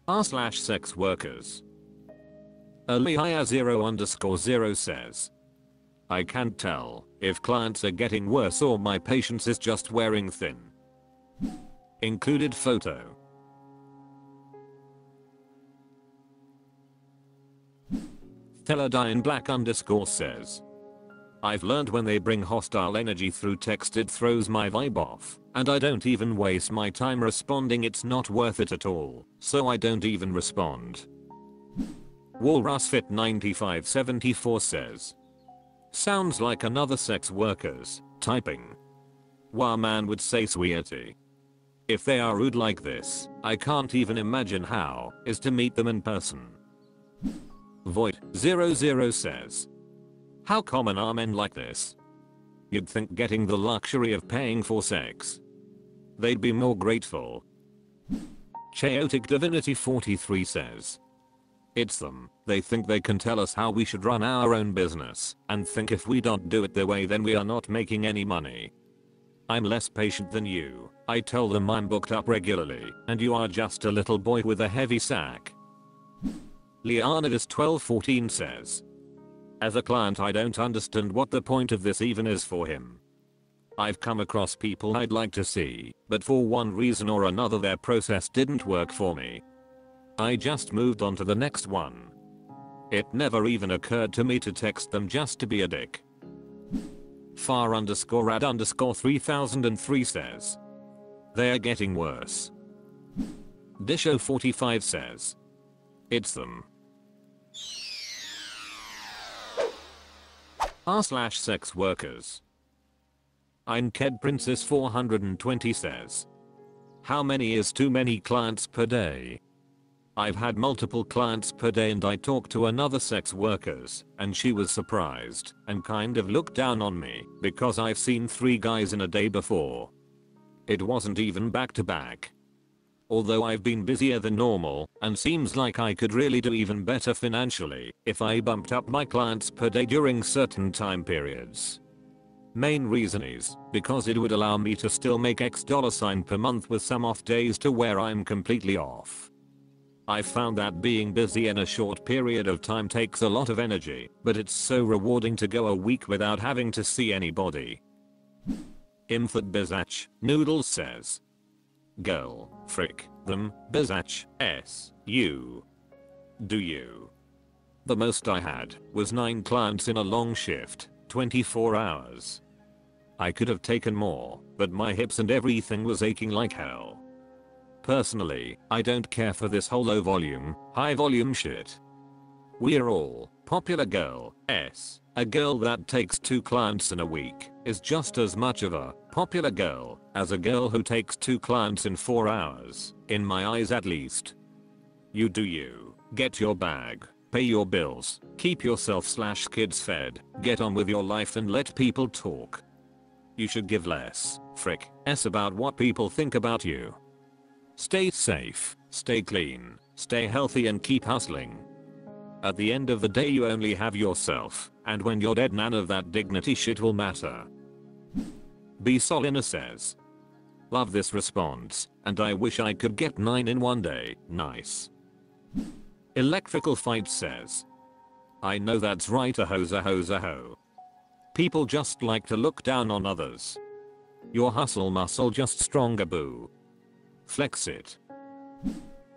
r/SexWorkers. Aliyah0_0 says, I can't tell if clients are getting worse or my patience is just wearing thin. Included photo. Teladine_Black_ says, I've learned when they bring hostile energy through text it throws my vibe off, and I don't even waste my time responding, it's not worth it at all, so I don't even respond. WalrusFit9574 says, sounds like another sex workers, typing. Wow, man would say sweetie. If they are rude like this, I can't even imagine how is to meet them in person. Void00 says, how common are men like this? You'd think getting the luxury of paying for sex, they'd be more grateful. Chaotic Divinity 43 says, it's them. They think they can tell us how we should run our own business and think if we don't do it their way then we are not making any money. I'm less patient than you. I tell them I'm booked up regularly and you are just a little boy with a heavy sack. Leonidas1214 says, as a client I don't understand what the point of this even is for him. I've come across people I'd like to see, but for one reason or another their process didn't work for me. I just moved on to the next one. It never even occurred to me to text them just to be a dick. Far_ad_3003 says, they are getting worse. Disho45 says, it's them. r/SexWorkers. Einked Princess 420 says, how many is too many clients per day? I've had multiple clients per day and I talked to another sex workers and she was surprised and kind of looked down on me because I've seen 3 guys in a day before. It wasn't even back to back. Although I've been busier than normal and seems like I could really do even better financially if I bumped up my clients per day during certain time periods. Main reason is because it would allow me to still make X $ per month with some off days to where I'm completely off. I've found that being busy in a short period of time takes a lot of energy, but it's so rewarding to go a week without having to see anybody. Imfat Bizach Noodles says, girl, frick them, Bizach, you. Do you? The most I had was 9 clients in a long shift, 24 hours. I could have taken more, but my hips and everything was aching like hell. Personally, I don't care for this whole low volume, high volume shit. We're all popular girl. A girl that takes 2 clients in a week is just as much of a popular girl as a girl who takes 2 clients in 4 hours, in my eyes at least. You do you, get your bag, pay your bills, keep yourself/kids fed, get on with your life and let people talk. You should give less s about what people think about you. Stay safe, stay clean, stay healthy and keep hustling. At the end of the day you only have yourself, and when you're dead none of that dignity shit will matter. B Solina says, love this response, and I wish I could get 9 in one day, nice. Electrical Fight says, I know that's right, a ho. People just like to look down on others. Your hustle muscle just stronger, boo. Flex it.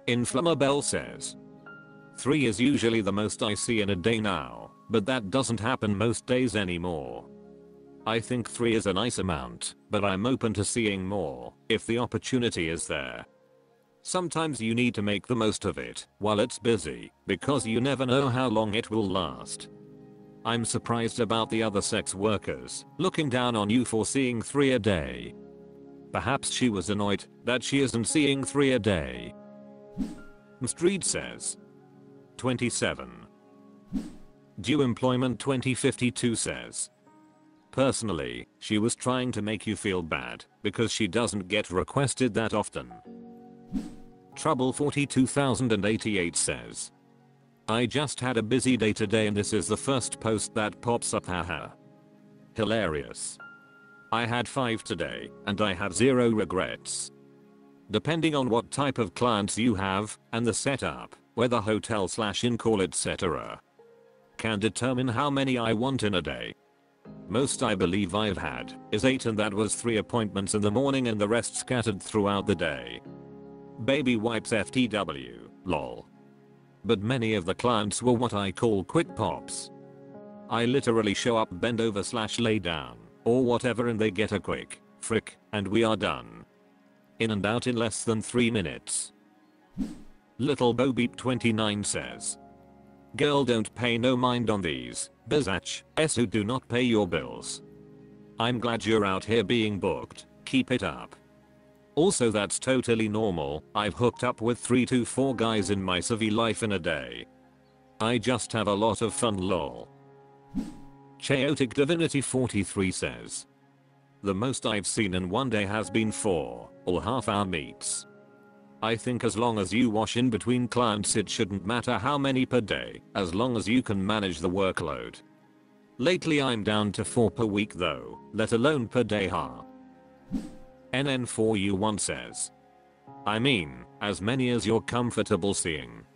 Inflammabelle says, 3 is usually the most I see in a day now, but that doesn't happen most days anymore. I think 3 is a nice amount, but I'm open to seeing more if the opportunity is there. Sometimes you need to make the most of it while it's busy, because you never know how long it will last. I'm surprised about the other sex workers looking down on you for seeing 3 a day. Perhaps she was annoyed that she isn't seeing 3 a day. Street says, 27. Due Employment 2052 says, personally, she was trying to make you feel bad because she doesn't get requested that often. Trouble 42088 says, I just had a busy day today and this is the first post that pops up, haha. Hilarious. I had 5 today and I have 0 regrets. depending on what type of clients you have and the setup, whether hotel/in-call etc. Can determine how many I want in a day. Most I believe I've had is 8, and that was 3 appointments in the morning and the rest scattered throughout the day. Baby wipes FTW, lol. But many of the clients were what I call quick pops. I literally show up, bend over/lay down, or whatever, and they get a quick frick, and we are done. In and out in less than 3 minutes. Little Bobeep 29 says, girl, don't pay no mind on these Bezach s who do not pay your bills. I'm glad you're out here being booked, keep it up. Also, that's totally normal. I've hooked up with 3 to 4 guys in my civvy life in a day. I just have a lot of fun, lol. Chaotic Divinity 43 says, the most I've seen in one day has been 4 all half-hour meets. I think as long as you wash in between clients, it shouldn't matter how many per day, as long as you can manage the workload. Lately I'm down to 4 per week though, let alone per day, ha. NN4U1 says, I mean, as many as you're comfortable seeing.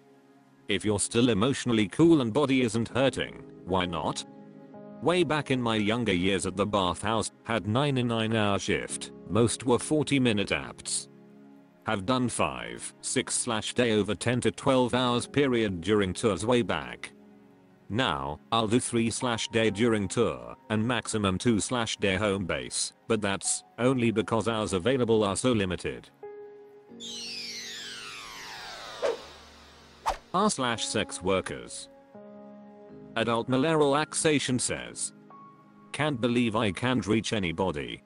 If you're still emotionally cool and body isn't hurting, why not? Way back in my younger years at the bathhouse, had 9 in 9-hour shift, most were 40-minute apts. Have done 5, 6/day over 10 to 12 hours period during tours way back. Now, I'll do 3/day during tour, and maximum 2/day home base, but that's only because hours available are so limited. r/SexWorkers. Adult Maleraxation says, can't believe I can't reach anybody.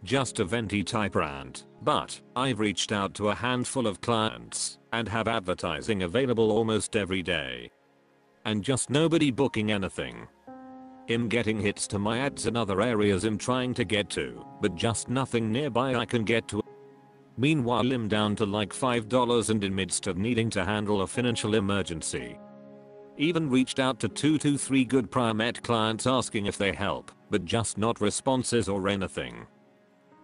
Just a venti type rant, but I've reached out to a handful of clients and have advertising available almost every day. And just nobody booking anything. I'm getting hits to my ads in other areas I'm trying to get to, but just nothing nearby I can get to. Meanwhile I'm down to like $5 and in midst of needing to handle a financial emergency. Even reached out to 2 to 3 good prior met clients asking if they help, but just not responses or anything.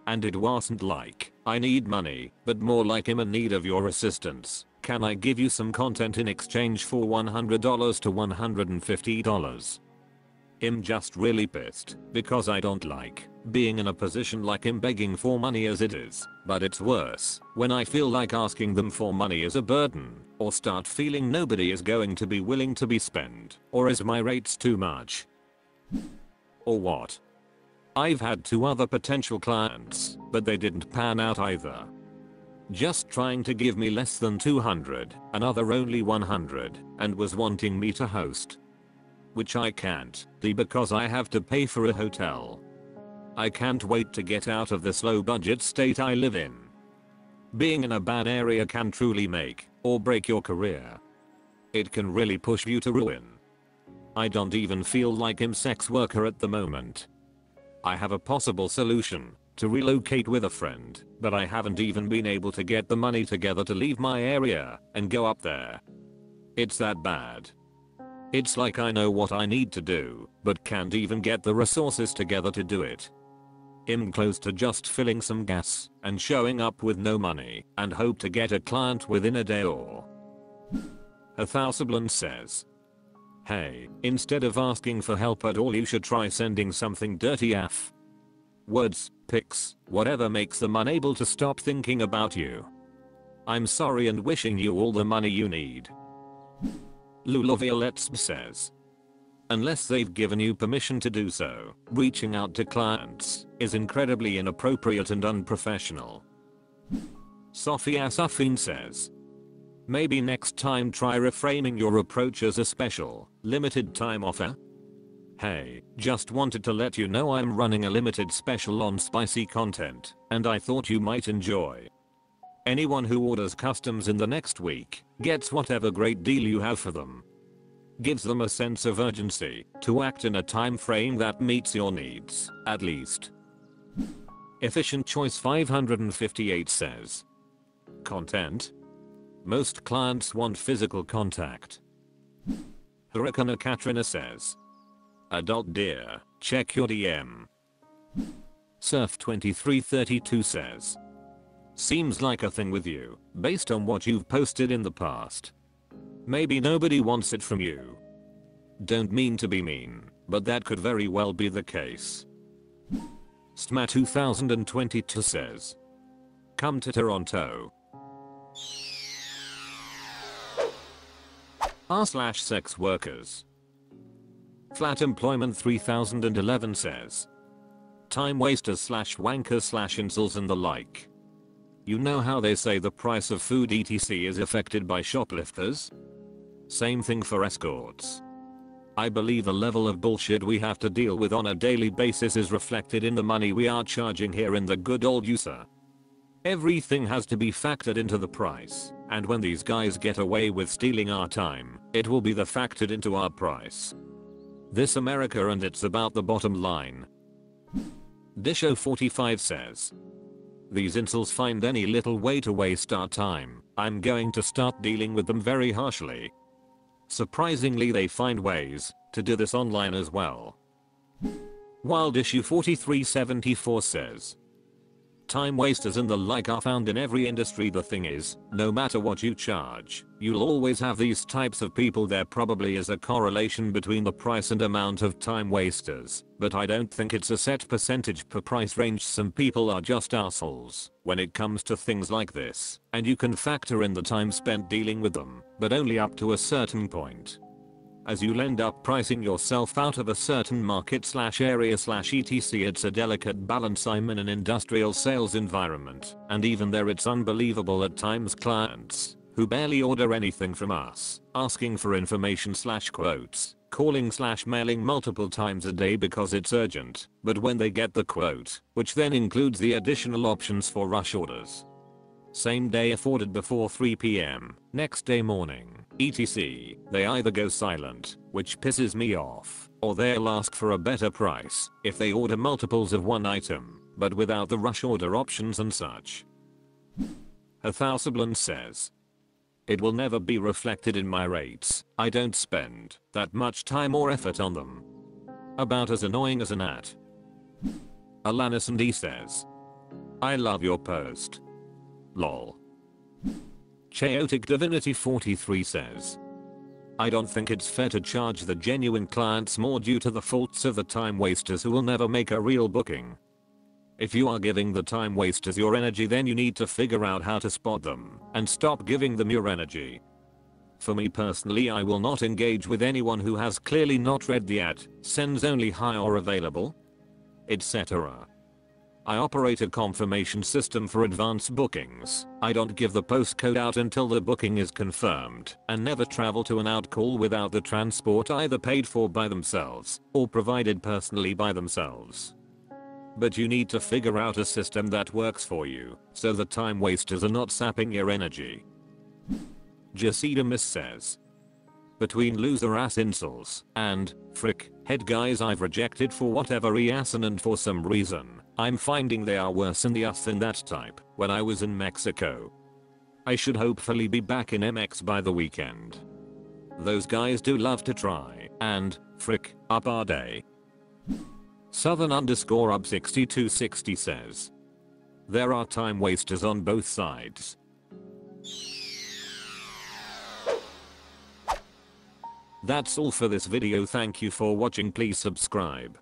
And it wasn't like I need money, but more like I'm in need of your assistance. Can I give you some content in exchange for $100 to $150? I'm just really pissed because I don't like being in a position like I'm begging for money as it is, but it's worse when I feel like asking them for money is a burden, or start feeling nobody is going to be willing to be spent, or is my rates too much? Or what? I've had 2 other potential clients, but they didn't pan out either. Just trying to give me less than 200, another only 100, and was wanting me to host. Which I can't, because I have to pay for a hotel. I can't wait to get out of this low budget state I live in. Being in a bad area can truly make or break your career. It can really push you to ruin. I don't even feel like I'm sex worker at the moment. I have a possible solution to relocate with a friend, but I haven't even been able to get the money together to leave my area and go up there. It's that bad. It's like I know what I need to do, but can't even get the resources together to do it. I'm close to just filling some gas and showing up with no money and hope to get a client within a day or. Thousabland says, hey, instead of asking for help at all, you should try sending something dirty af. Words, pics, whatever makes them unable to stop thinking about you. I'm sorry and wishing you all the money you need. Lulaviolets says, unless they've given you permission to do so, reaching out to clients is incredibly inappropriate and unprofessional. Sophia Safin says, maybe next time try reframing your approach as a special, limited time offer. Hey, just wanted to let you know I'm running a limited special on spicy content, and I thought you might enjoy. Anyone who orders customs in the next week gets whatever great deal you have for them. Gives them a sense of urgency to act in a time frame that meets your needs, at least. Efficient Choice 558 says, content? Most clients want physical contact. Hurricane Katrina says, adult dear, check your DM. Surf 2332 says, Seems like a thing with you, based on what you've posted in the past. Maybe nobody wants it from you. Don't mean to be mean, but that could very well be the case. Stma 2022 says, come to Toronto. r/sex workers. Flat Employment 3011 says, time wasters /wankers /incels and the like. You know how they say the price of food etc is affected by shoplifters? Same thing for escorts. I believe the level of bullshit we have to deal with on a daily basis is reflected in the money we are charging here in the good old USA. Everything has to be factored into the price, and when these guys get away with stealing our time, it will be factored into our price. This America, and it's about the bottom line. Disho45 says, these incels find any little way to waste our time. I'm going to start dealing with them very harshly. Surprisingly, they find ways to do this online as well. Wild Issue 4374 says, time wasters and the like are found in every industry. The thing is, no matter what you charge, you'll always have these types of people. There probably is a correlation between the price and amount of time wasters, but I don't think it's a set percentage per price range. Some people are just assholes when it comes to things like this, and you can factor in the time spent dealing with them, but only up to a certain point. As you'll end up pricing yourself out of a certain market /area /etc. It's a delicate balance. I'm in an industrial sales environment, and even there it's unbelievable at times. Clients who barely order anything from us, asking for information /quotes, calling /mailing multiple times a day because it's urgent, but when they get the quote, which then includes the additional options for rush orders, same day if ordered before 3 PM, next day morning, etc. they either go silent, which pisses me off, or they'll ask for a better price if they order multiples of one item, but without the rush order options and such. Hathausablan says, it will never be reflected in my rates. I don't spend that much time or effort on them. About as annoying as an at. Alanis and E says, I love your post. Lol. Chaotic Divinity 43 says, I don't think it's fair to charge the genuine clients more due to the faults of the time wasters who will never make a real booking. If you are giving the time wasters your energy, then you need to figure out how to spot them and stop giving them your energy. For me personally, I will not engage with anyone who has clearly not read the ad, sends only hi or available, etc. I operate a confirmation system for advance bookings. I don't give the postcode out until the booking is confirmed, and never travel to an out call without the transport either paid for by themselves or provided personally by themselves. But you need to figure out a system that works for you, so the time wasters are not sapping your energy. Jacida Miss says, between loser ass incels and frick head guys I've rejected for whatever reason, and for some reason I'm finding they are worse in the us than that type. When I was in Mexico, I should hopefully be back in MX by the weekend. Those guys do love to try and frick up our day. Southern_up 6260 says, there are time wasters on both sides. That's all for this video. Thank you for watching. Please subscribe.